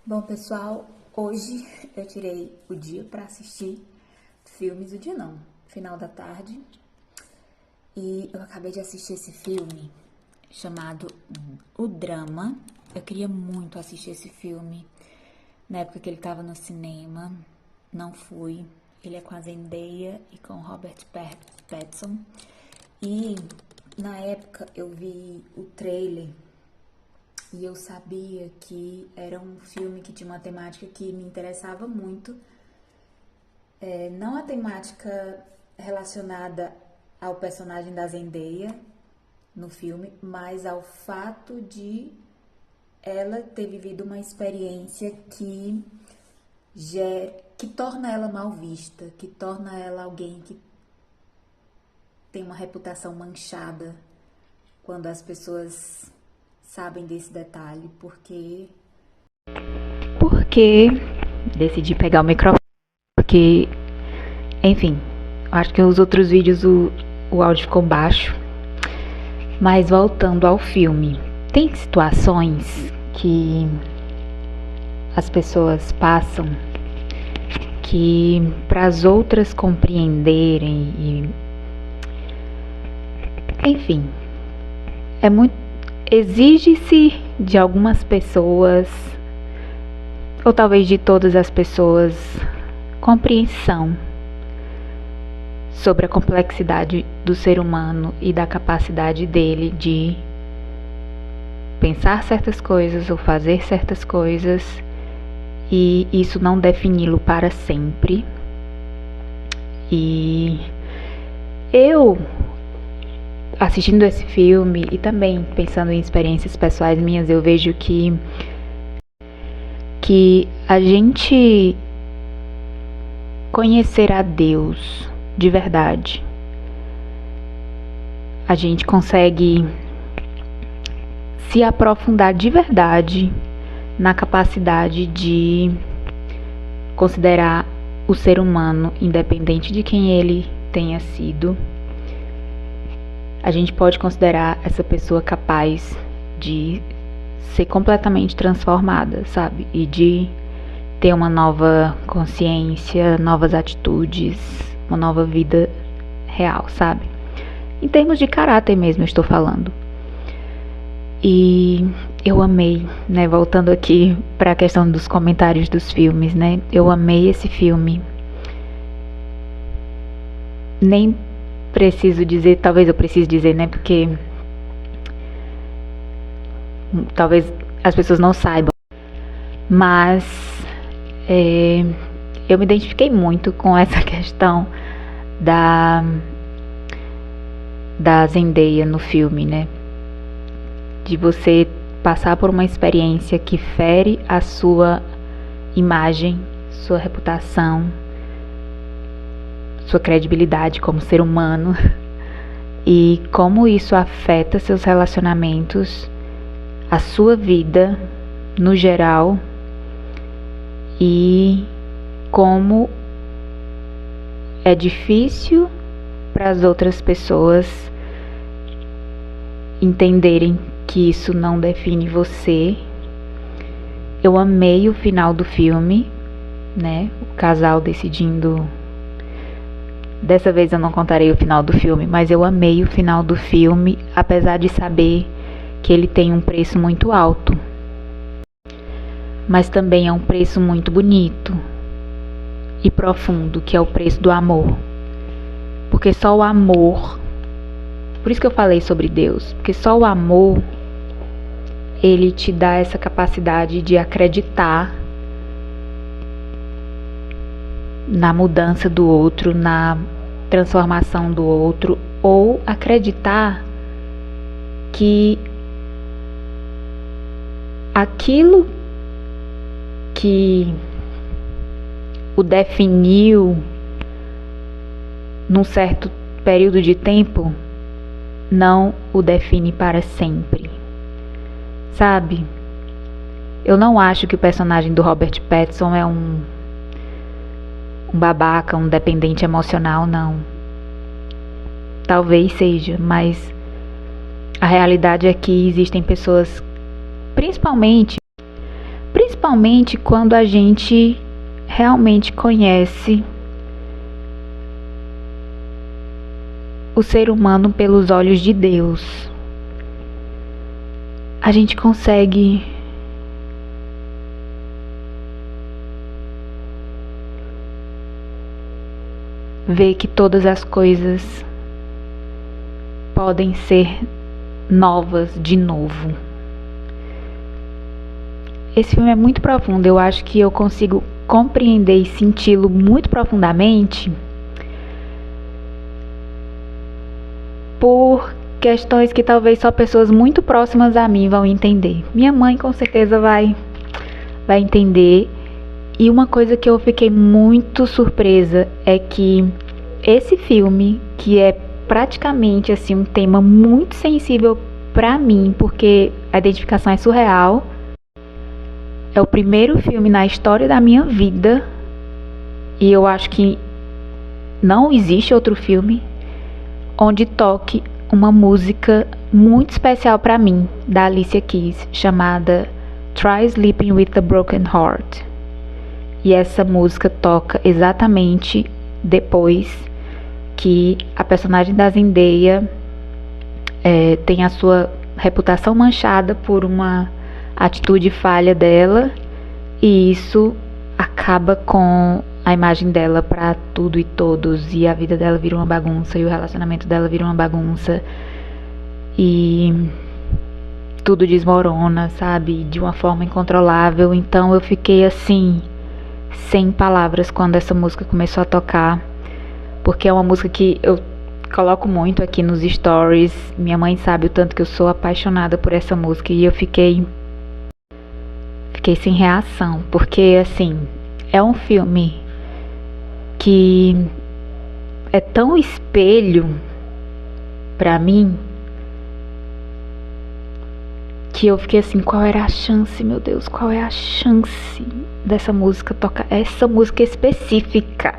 Bom, pessoal, hoje eu tirei o dia para assistir filmes, o dia não, final da tarde, e eu acabei de assistir esse filme chamado O Drama. Eu queria muito assistir esse filme na época que ele estava no cinema, não fui. Ele é com a Zendaya e com o Robert Pattinson, e na época eu vi o trailer e eu sabia que era um filme que tinha uma temática que me interessava muito. Não a temática relacionada ao personagem da Zendaya no filme, mas ao fato de ela ter vivido uma experiência que torna ela mal vista, que torna ela alguém que tem uma reputação manchada quando as pessoas sabem desse detalhe. Porque decidi pegar o microfone, porque, enfim, acho que nos outros vídeos o áudio ficou baixo. Mas voltando ao filme, tem situações que as pessoas passam que para as outras compreenderem e, enfim, exige-se de algumas pessoas, ou talvez de todas as pessoas, compreensão sobre a complexidade do ser humano e da capacidade dele de pensar certas coisas ou fazer certas coisas, e isso não defini-lo para sempre. E eu, assistindo esse filme e também pensando em experiências pessoais minhas, eu vejo que a gente conhecer a Deus de verdade, a gente consegue se aprofundar de verdade na capacidade de considerar o ser humano, independente de quem ele tenha sido. A gente pode considerar essa pessoa capaz de ser completamente transformada, sabe? E de ter uma nova consciência, novas atitudes, uma nova vida real, sabe? Em termos de caráter mesmo, eu estou falando. E eu amei, né? Voltando aqui para a questão dos comentários dos filmes, né? Eu amei esse filme. Nem preciso dizer, talvez eu precise dizer, né? Porque talvez as pessoas não saibam. Mas eu me identifiquei muito com essa questão da Zendaya no filme, né? De você passar por uma experiência que fere a sua imagem, sua reputação, sua credibilidade como ser humano, e como isso afeta seus relacionamentos, a sua vida no geral, e como é difícil para as outras pessoas entenderem que isso não define você. Eu amei o final do filme, né? O casal decidindo. Dessa vez eu não contarei o final do filme, mas eu amei o final do filme, apesar de saber que ele tem um preço muito alto. Mas também é um preço muito bonito e profundo, que é o preço do amor. Porque só o amor, por isso que eu falei sobre Deus, porque só o amor, ele te dá essa capacidade de acreditar na mudança do outro, na transformação do outro, ou acreditar que aquilo que o definiu num certo período de tempo não o define para sempre, sabe? Eu não acho que o personagem do Robert Pattinson é um babaca, um dependente emocional, não. Talvez seja, mas a realidade é que existem pessoas, principalmente principalmente quando a gente realmente conhece o ser humano pelos olhos de Deus. A gente consegue ver que todas as coisas podem ser novas de novo. Esse filme é muito profundo, eu acho que eu consigo compreender e senti-lo muito profundamente por questões que talvez só pessoas muito próximas a mim vão entender. Minha mãe com certeza vai entender. E uma coisa que eu fiquei muito surpresa é que esse filme, que é praticamente assim um tema muito sensível pra mim, porque a identificação é surreal, é o primeiro filme na história da minha vida, e eu acho que não existe outro filme onde toque uma música muito especial pra mim, da Alicia Keys, chamada Try Sleeping with a Broken Heart. E essa música toca exatamente depois que a personagem da Zendaya tem a sua reputação manchada por uma atitude falha dela, e isso acaba com a imagem dela para tudo e todos, e a vida dela vira uma bagunça, e o relacionamento dela vira uma bagunça, e tudo desmorona, sabe, de uma forma incontrolável. Então eu fiquei assim, sem palavras quando essa música começou a tocar, porque é uma música que eu coloco muito aqui nos stories. Minha mãe sabe o tanto que eu sou apaixonada por essa música, e eu fiquei sem reação, porque assim, é um filme que é tão espelho pra mim, que eu fiquei assim, qual era a chance, meu Deus, qual é a chance dessa música tocar, essa música específica.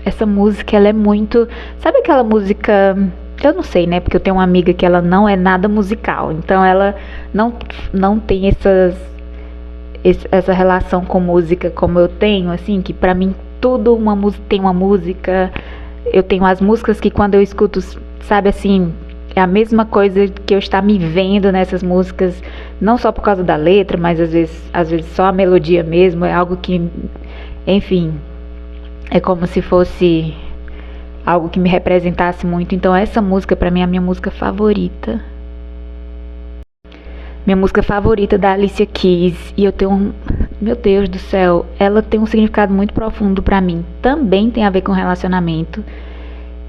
Essa música, ela é muito, sabe aquela música, eu não sei, né, porque eu tenho uma amiga que ela não é nada musical, então ela não tem essa relação com música como eu tenho, assim, que pra mim tudo tem uma música. Eu tenho as músicas que quando eu escuto, sabe assim, é a mesma coisa que eu estar me vendo nessas músicas, não só por causa da letra, mas às vezes só a melodia mesmo, é algo que, enfim, é como se fosse algo que me representasse muito. Então essa música pra mim é a minha música favorita. Minha música favorita da Alicia Keys, e eu tenho meu Deus do céu, ela tem um significado muito profundo pra mim. Também tem a ver com relacionamento.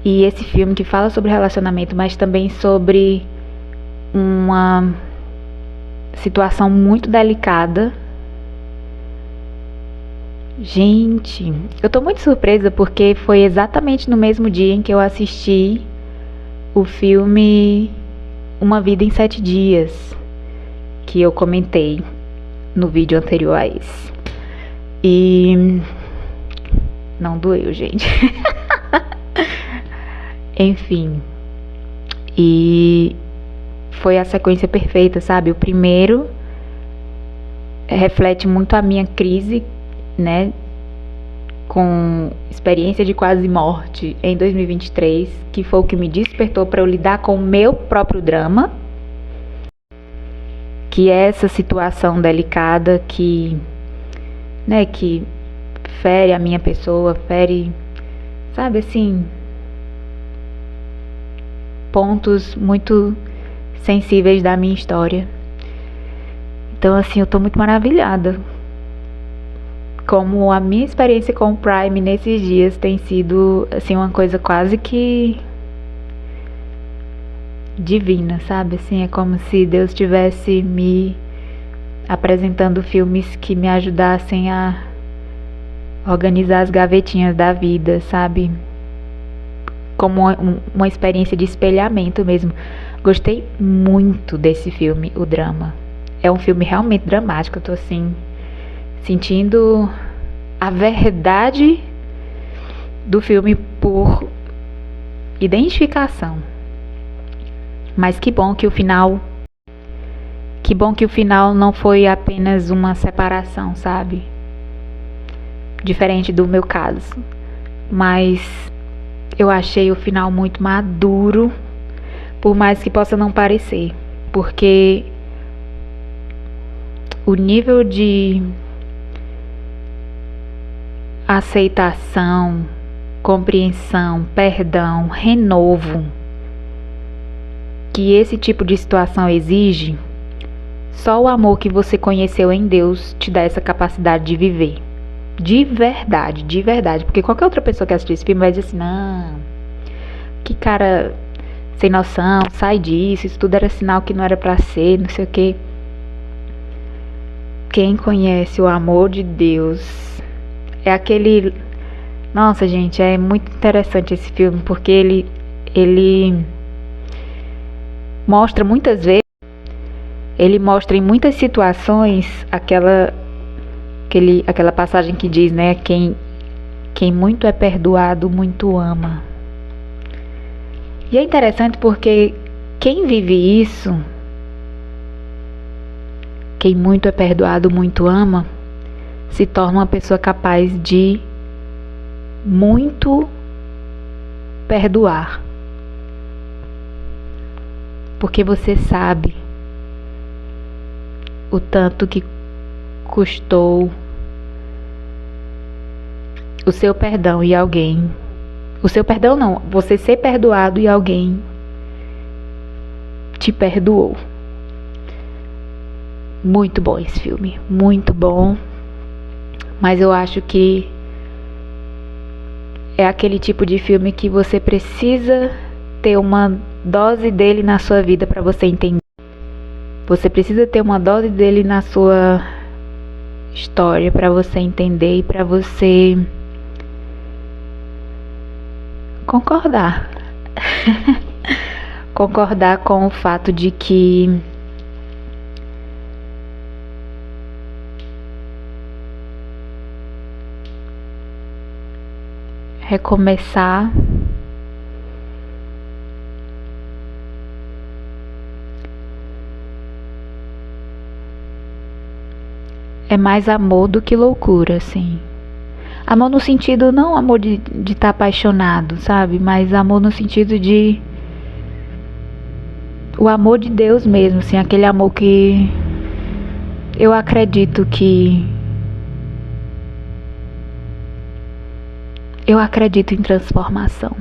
E esse filme que fala sobre relacionamento, mas também sobre uma situação muito delicada. Gente, eu tô muito surpresa porque foi exatamente no mesmo dia em que eu assisti o filme Uma Vida em 7 Dias, que eu comentei no vídeo anterior a esse. E não doeu, gente. Enfim, e foi a sequência perfeita, sabe? O primeiro reflete muito a minha crise, né, com experiência de quase morte em 2023, que foi o que me despertou para eu lidar com o meu próprio drama, que é essa situação delicada que, né, que fere a minha pessoa, fere, sabe assim, pontos muito sensíveis da minha história. Então assim, eu tô muito maravilhada como a minha experiência com o Prime nesses dias tem sido assim uma coisa quase que divina, sabe? Assim, é como se Deus estivesse me apresentando filmes que me ajudassem a organizar as gavetinhas da vida, sabe? Como uma experiência de espelhamento mesmo. Gostei muito desse filme, O Drama. É um filme realmente dramático. Eu tô assim, sentindo a verdade do filme por identificação. Mas que bom que Que bom que o final não foi apenas uma separação, sabe? Diferente do meu caso. Mas eu achei o final muito maduro, por mais que possa não parecer. Porque o nível de aceitação, compreensão, perdão, renovo que esse tipo de situação exige, só o amor que você conheceu em Deus te dá essa capacidade de viver. De verdade, de verdade. Porque qualquer outra pessoa que assistir esse filme vai dizer assim, não, que cara sem noção, sai disso, isso tudo era sinal que não era pra ser, não sei o quê. Quem conhece o amor de Deus é aquele... Nossa, gente, é muito interessante esse filme, porque ele mostra muitas vezes, ele mostra em muitas situações aquela passagem que diz, né, quem muito é perdoado, muito ama. E é interessante porque quem vive isso, quem muito é perdoado, muito ama, se torna uma pessoa capaz de muito perdoar. Porque você sabe o tanto que custou o seu perdão e alguém. O seu perdão não, você ser perdoado e alguém te perdoou. Muito bom esse filme, muito bom. Mas eu acho que é aquele tipo de filme que você precisa ter uma dose dele na sua vida para você entender. Você precisa ter uma dose dele na sua história para você entender e para você concordar. Concordar com o fato de que recomeçar é mais amor do que loucura, assim. Amor no sentido, não amor de estar apaixonado, sabe? Mas amor no sentido de... o amor de Deus mesmo, assim. Aquele amor que... eu acredito que... eu acredito em transformação.